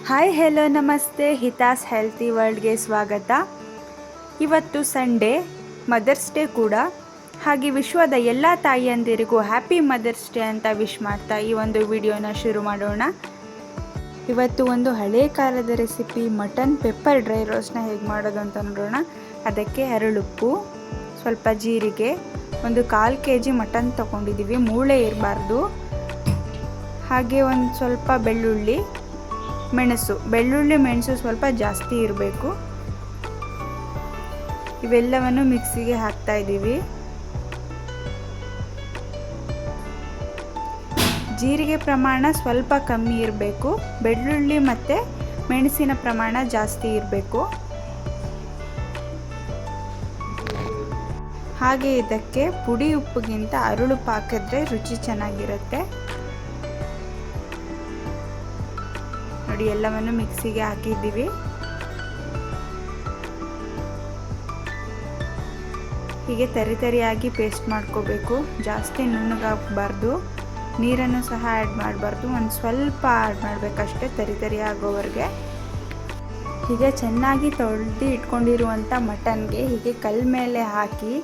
Hi hello ನಮಸ್ತೆ, ಹಿತಾಸ್ healthy ವರ್ಲ್ಡ್ಗೆ ಸ್ವಾಗತ. ಇವತ್ತು ಸಂಡೇ, ಮದರ್ಸ್ ಡೇ ಕೂಡ. ಹಾಗೆ ವಿಶ್ವದ ಎಲ್ಲ ತಾಯಿಯಂದಿರಿಗೂ ಹ್ಯಾಪಿ ಮದರ್ಸ್ ಡೇ ಅಂತ ವಿಶ್ ಮಾಡ್ತಾ ಈ ಒಂದು ವಿಡಿಯೋನ ಶುರು ಮಾಡೋಣ. ಇವತ್ತು ಒಂದು ಹಳೆ ಕಾಲದ ರೆಸಿಪಿ ಮಟನ್ ಪೆಪ್ಪರ್ ಡ್ರೈ ರೋಸ್ಟ್ನ ಹೇಗೆ ಮಾಡೋದು ಅಂತ ನೋಡೋಣ. ಅದಕ್ಕೆ ಹರಳುಪ್ಪು, ಸ್ವಲ್ಪ ಜೀರಿಗೆ, ಒಂದು 1/4 kg ಮಟನ್ ತೊಗೊಂಡಿದ್ದೀವಿ, ಮೂಳೆ ಇರಬಾರ್ದು. ಹಾಗೆ ಒಂದು ಸ್ವಲ್ಪ ಬೆಳ್ಳುಳ್ಳಿ, ಬೆಳ್ಳುಳ್ಳಿ ಮೆಣಸು ಸ್ವಲ್ಪ ಜಾಸ್ತಿ ಇರಬೇಕು. ಇವೆಲ್ಲವನ್ನು ಮಿಕ್ಸಿಗೆ ಹಾಕ್ತಾ ಇದ್ದೀವಿ. ಜೀರಿಗೆ ಪ್ರಮಾಣ ಸ್ವಲ್ಪ ಕಮ್ಮಿ ಇರಬೇಕು, ಬೆಳ್ಳುಳ್ಳಿ ಮತ್ತು ಮೆಣಸಿನ ಪ್ರಮಾಣ ಜಾಸ್ತಿ ಇರಬೇಕು. ಹಾಗೆ ಇದಕ್ಕೆ ಪುಡಿ ಉಪ್ಪಿಗಿಂತ ಅರಳುಪ್ಪು ಹಾಕಿದ್ರೆ ರುಚಿ ಚೆನ್ನಾಗಿರುತ್ತೆ. ನೋಡಿ, ಎಲ್ಲವನ್ನು ಮಿಕ್ಸಿಗೆ ಹಾಕಿದ್ದೀವಿ. ಹೀಗೆ ತರಿಯಾಗಿ ಪೇಸ್ಟ್ ಮಾಡ್ಕೋಬೇಕು. ಜಾಸ್ತಿ ನುಣ್ಣಗಾಗಬಾರ್ದು, ನೀರನ್ನು ಸಹ ಆ್ಯಡ್ ಮಾಡಬಾರ್ದು, ಒಂದು ಸ್ವಲ್ಪ ಆ್ಯಡ್ ಮಾಡಬೇಕಷ್ಟೇ ತರಿ ಆಗೋವರೆಗೆ. ಹೀಗೆ ಚೆನ್ನಾಗಿ ತೊಳೆದು ಇಟ್ಕೊಂಡಿರುವಂಥ ಮಟನ್ಗೆ ಹೀಗೆ ಕಲ್ಲು ಮೇಲೆ ಹಾಕಿ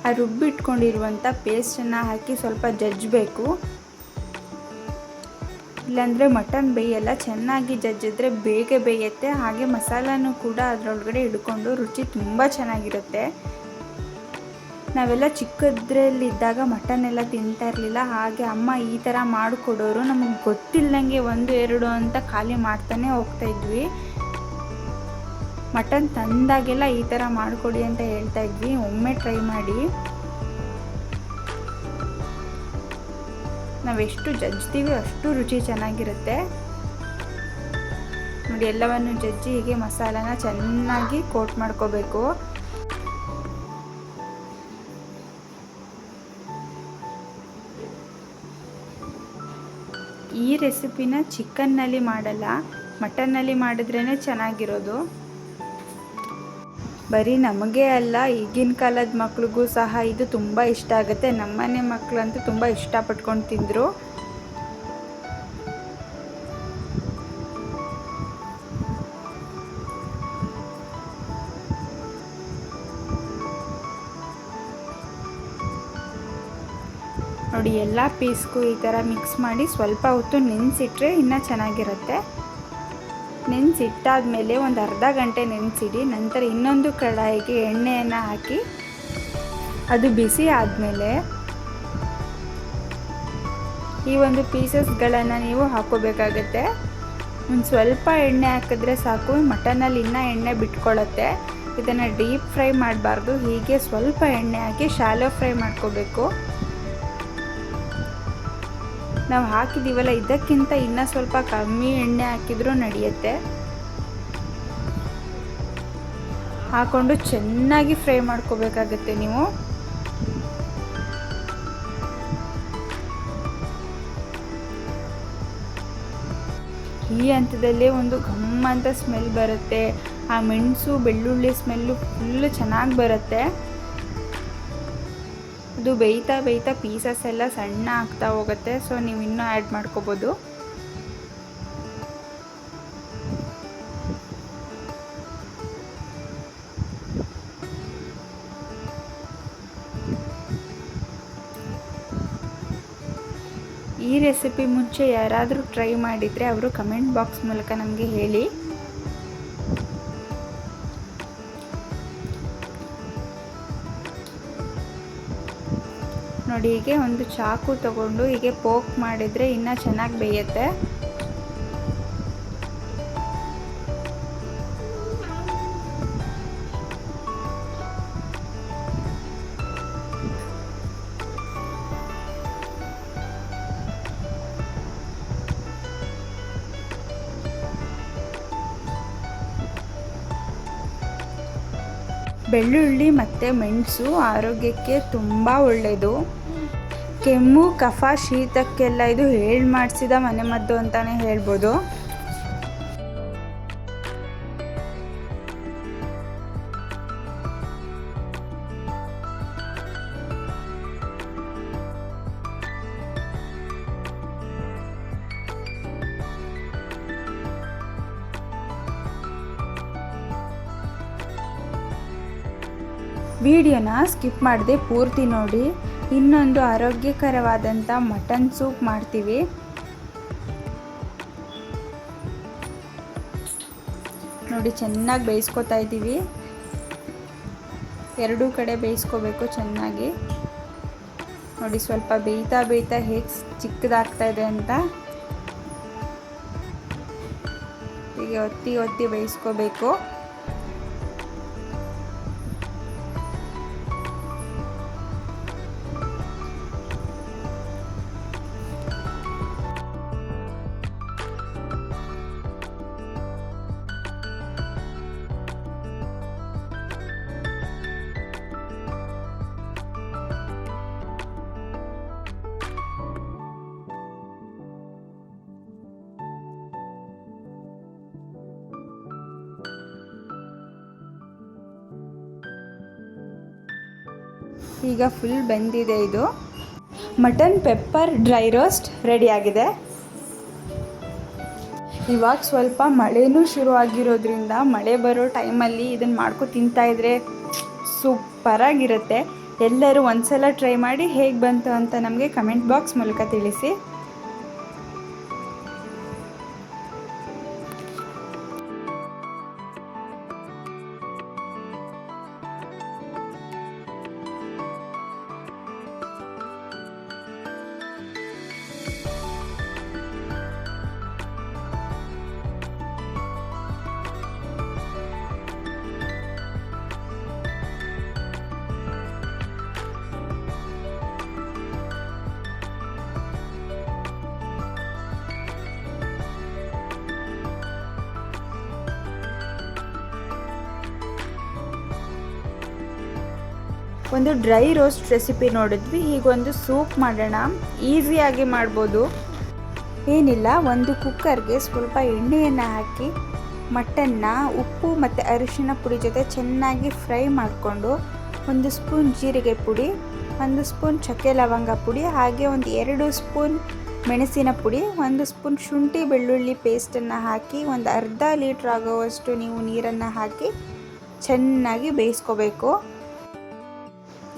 ಆ ರುಬ್ಬಿಟ್ಕೊಂಡಿರುವಂಥ ಪೇಸ್ಟನ್ನು ಹಾಕಿ ಸ್ವಲ್ಪ ಜಜ್ಜಬೇಕು. ಇಲ್ಲಾಂದರೆ ಮಟನ್ ಬೇಯಲ್ಲ. ಚೆನ್ನಾಗಿ ಜಜ್ಜಿದ್ರೆ ಬೇಗ ಬೇಯುತ್ತೆ. ಹಾಗೆ ಮಸಾಲನೂ ಕೂಡ ಅದರೊಳಗಡೆ ಹಿಡ್ಕೊಂಡು ರುಚಿ ತುಂಬ ಚೆನ್ನಾಗಿರುತ್ತೆ. ನಾವೆಲ್ಲ ಚಿಕ್ಕದ್ರಲ್ಲಿದ್ದಾಗ ಮಟನ್ ಎಲ್ಲ ತಿಂತಾ ಇರಲಿಲ್ಲ. ಹಾಗೆ ಅಮ್ಮ ಈ ಥರ ಮಾಡಿಕೊಡೋರು, ನಮಗೆ ಗೊತ್ತಿಲ್ಲದಂಗೆ 1-2 ಅಂತ ಖಾಲಿ ಮಾಡ್ತಾನೆ ಹೋಗ್ತಾಯಿದ್ವಿ. ಮಟನ್ ತಂದಾಗೆಲ್ಲ ಈ ಥರ ಮಾಡಿಕೊಡಿ ಅಂತ ಹೇಳ್ತಾಯಿದ್ವಿ. ಒಮ್ಮೆ ಟ್ರೈ ಮಾಡಿ. ನಾವೆಷ್ಟು ಜಜ್ತೀವಿ ಅಷ್ಟು ರುಚಿ ಚೆನ್ನಾಗಿರುತ್ತೆ. ನೋಡಿ, ಎಲ್ಲವನ್ನು ಜಜ್ಜಿ ಹೀಗೆ ಮಸಾಲಾನ ಚೆನ್ನಾಗಿ ಕೋಟ್ ಮಾಡ್ಕೋಬೇಕು. ಈ ರೆಸಿಪಿನ ಚಿಕನ್ನಲ್ಲಿ ಮಾಡಲ್ಲ, ಮಟನ್ನಲ್ಲಿ ಮಾಡಿದ್ರೇ ಚೆನ್ನಾಗಿರೋದು. ಬರೀ ನಮಗೆ ಅಲ್ಲ, ಈಗಿನ ಕಾಲದ ಮಕ್ಳಿಗೂ ಸಹ ಇದು ತುಂಬ ಇಷ್ಟ ಆಗುತ್ತೆ. ನಮ್ಮನೆ ಮಕ್ಕಳಂತೂ ತುಂಬ ಇಷ್ಟಪಟ್ಕೊಂಡು ತಿಂದರು. ನೋಡಿ, ಎಲ್ಲ ಪೀಸ್ಗೂ ಈ ಥರ ಮಿಕ್ಸ್ ಮಾಡಿ ಸ್ವಲ್ಪ ಹೊತ್ತು ನೆನೆಸಿಟ್ರೆ ಇನ್ನೂ ಚೆನ್ನಾಗಿರುತ್ತೆ. ನೆನೆಸಿಟ್ಟಾದಮೇಲೆ ಒಂದು ಅರ್ಧ ಗಂಟೆ ನೆನೆಸಿಡಿ. ನಂತರ ಇನ್ನೊಂದು ಕಡಾಯಿಗೆ ಎಣ್ಣೆಯನ್ನು ಹಾಕಿ ಅದು ಬಿಸಿ ಆದಮೇಲೆ ಈ ಒಂದು ಪೀಸಸ್ಗಳನ್ನು ನೀವು ಹಾಕೋಬೇಕಾಗತ್ತೆ. ಒಂದು ಸ್ವಲ್ಪ ಎಣ್ಣೆ ಹಾಕಿದ್ರೆ ಸಾಕು, ಮಟನಲ್ಲಿ ಇನ್ನೂ ಎಣ್ಣೆ ಬಿಟ್ಕೊಳ್ಳುತ್ತೆ. ಇದನ್ನು ಡೀಪ್ ಫ್ರೈ ಮಾಡಬಾರ್ದು, ಹೀಗೆ ಸ್ವಲ್ಪ ಎಣ್ಣೆ ಹಾಕಿ ಶಾಲೋ ಫ್ರೈ ಮಾಡ್ಕೋಬೇಕು. ನಾವು ಹಾಕಿದ್ದೀವಲ್ಲ, ಇದಕ್ಕಿಂತ ಇನ್ನೂ ಸ್ವಲ್ಪ ಕಮ್ಮಿ ಎಣ್ಣೆ ಹಾಕಿದ್ರೂ ನಡೆಯುತ್ತೆ. ಹಾಕ್ಕೊಂಡು ಚೆನ್ನಾಗಿ ಫ್ರೈ ಮಾಡ್ಕೋಬೇಕಾಗತ್ತೆ ನೀವು. ಈ ಹಂತದಲ್ಲೇ ಒಂದು ಘಮ್ ಅಂತ ಸ್ಮೆಲ್ ಬರುತ್ತೆ. ಆ ಮೆಣಸು ಬೆಳ್ಳುಳ್ಳಿ ಸ್ಮೆಲ್ಲು ಫುಲ್ಲು ಚೆನ್ನಾಗಿ ಬರುತ್ತೆ. ಅದು ಬೇಯ್ತಾ ಪೀಸಸ್ ಎಲ್ಲ ಸಣ್ಣ ಆಗ್ತಾ ಹೋಗುತ್ತೆ. ಸೊ ನೀವು ಇನ್ನೂ ಆ್ಯಡ್ ಮಾಡ್ಕೋಬೋದು. ಈ ರೆಸಿಪಿ ಮುಂಚೆ ಯಾರಾದರೂ ಟ್ರೈ ಮಾಡಿದರೆ ಅವರು ಕಮೆಂಟ್ ಬಾಕ್ಸ್ ಮೂಲಕ ನಮಗೆ ಹೇಳಿ. ನೋಡಿ, ಹೀಗೆ ಒಂದು ಚಾಕು ತಗೊಂಡು ಹೀಗೆ ಪೋಕ್ ಮಾಡಿದರೆ ಇನ್ನೂ ಚೆನ್ನಾಗಿ ಬೇಯುತ್ತೆ. ಬೆಳ್ಳುಳ್ಳಿ ಮತ್ತು ಮೆಣಸು ಆರೋಗ್ಯಕ್ಕೆ ತುಂಬ ಒಳ್ಳೆಯದು. ಕೆಮ್ಮು, ಕಫ, ಶೀತಕ್ಕೆಲ್ಲ ಇದು ಹೇಳಿ ಮಾಡಿಸಿದ ಮನೆಮದ್ದು ಅಂತಲೇ ಹೇಳ್ಬೋದು. ವಿಡಿಯೋನ ಸ್ಕಿಪ್ ಮಾಡದೆ ಪೂರ್ತಿ ನೋಡಿ. ಇನ್ನೊಂದು ಆರೋಗ್ಯಕರವಾದಂಥ ಮಟನ್ ಸೂಪ್ ಮಾಡ್ತೀವಿ. ನೋಡಿ ಚೆನ್ನಾಗಿ ಬೇಯಿಸ್ಕೊತಾ ಇದ್ದೀವಿ. ಎರಡೂ ಕಡೆ ಬೇಯಿಸ್ಕೋಬೇಕು ಚೆನ್ನಾಗಿ. ನೋಡಿ ಸ್ವಲ್ಪ ಬೇಯ್ತಾ ಹೇಗೆ ಚಿಕ್ಕದಾಗ್ತಾ ಇದೆ ಅಂತ. ಹೀಗೆ ಒತ್ತಿ ಬೇಯಿಸ್ಕೋಬೇಕು. ಈಗ ಫುಲ್ ಬೆಂದಿದೆ. ಇದು ಮಟನ್ ಪೆಪ್ಪರ್ ಡ್ರೈ ರೋಸ್ಟ್ ರೆಡಿಯಾಗಿದೆ. ಇವಾಗ ಸ್ವಲ್ಪ ಮಳೆನೂ ಶುರು ಆಗಿರೋದ್ರಿಂದ ಮಳೆ ಬರೋ ಟೈಮಲ್ಲಿ ಇದನ್ನು ಮಾಡ್ಕೊಂಡು ತಿಂತಾಯಿದ್ರೆ ಸೂಪರಾಗಿರುತ್ತೆ. ಎಲ್ಲರೂ ಒಂದ್ಸಲ ಟ್ರೈ ಮಾಡಿ ಹೇಗೆ ಬಂತು ಅಂತ ನಮಗೆ ಕಮೆಂಟ್ ಬಾಕ್ಸ್ ಮೂಲಕ ತಿಳಿಸಿ. ಒಂದು ಡ್ರೈ ರೋಸ್ಟ್ ರೆಸಿಪಿ ನೋಡಿದ್ವಿ. ಹೀಗೊಂದು ಸೂಪ್ ಮಾಡೋಣ. ಈಸಿಯಾಗಿ ಮಾಡ್ಬೋದು. ಏನಿಲ್ಲ, ಒಂದು ಕುಕ್ಕರ್ಗೆ ಸ್ವಲ್ಪ ಎಣ್ಣೆಯನ್ನು ಹಾಕಿ ಮಟನ್ನ ಉಪ್ಪು ಮತ್ತು ಅರಿಶಿನ ಪುಡಿ ಜೊತೆ ಚೆನ್ನಾಗಿ ಫ್ರೈ ಮಾಡಿಕೊಂಡು 1 ಸ್ಪೂನ್ ಜೀರಿಗೆ ಪುಡಿ, 1 ಸ್ಪೂನ್ ಚಕ್ಕೆ ಲವಂಗ ಪುಡಿ, ಹಾಗೆ ಒಂದು 2 ಸ್ಪೂನ್ ಮೆಣಸಿನ ಪುಡಿ, 1 ಸ್ಪೂನ್ ಶುಂಠಿ ಬೆಳ್ಳುಳ್ಳಿ ಪೇಸ್ಟನ್ನು ಹಾಕಿ ಒಂದು ಅರ್ಧ ಲೀಟ್ರ್ ಆಗುವಷ್ಟು ನೀವು ನೀರನ್ನು ಹಾಕಿ ಚೆನ್ನಾಗಿ ಬೇಯಿಸ್ಕೋಬೇಕು.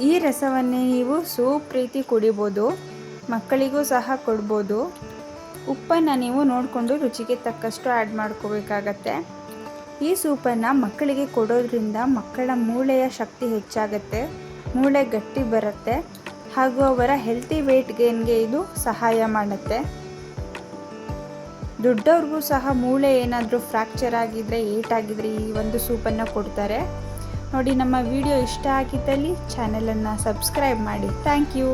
ಈ ರಸವನ್ನೇ ನೀವು ಸೂಪ್ ರೀತಿ ಕುಡಿಬೋದು. ಮಕ್ಕಳಿಗೂ ಸಹ ಕೊಡ್ಬೋದು. ಉಪ್ಪನ್ನು ನೀವು ನೋಡಿಕೊಂಡು ರುಚಿಗೆ ತಕ್ಕಷ್ಟು ಆ್ಯಡ್ ಮಾಡ್ಕೋಬೇಕಾಗತ್ತೆ. ಈ ಸೂಪನ್ನು ಮಕ್ಕಳಿಗೆ ಕೊಡೋದ್ರಿಂದ ಮಕ್ಕಳ ಮೂಳೆಯ ಶಕ್ತಿ ಹೆಚ್ಚಾಗುತ್ತೆ, ಮೂಳೆ ಗಟ್ಟಿ ಬರುತ್ತೆ, ಹಾಗೂ ಅವರ ಹೆಲ್ತಿ ವೇಟ್ ಗೇನ್ಗೆ ಇದು ಸಹಾಯ ಮಾಡುತ್ತೆ. ದೊಡ್ಡವ್ರಿಗೂ ಸಹ ಮೂಳೆ ಏನಾದರೂ ಫ್ರ್ಯಾಕ್ಚರ್ ಆಗಿದ್ದರೆ, ಏಟಾಗಿದ್ದರೆ ಈ ಒಂದು ಸೂಪನ್ನು ಕೊಡ್ತಾರೆ. ನೋಡಿ, ನಮ್ಮ ವಿಡಿಯೋ ಇಷ್ಟ ಆಗಿದ್ದಲ್ಲಿ ಚಾನಲನ್ನು ಸಬ್ಸ್ಕ್ರೈಬ್ ಮಾಡಿ. Thank you.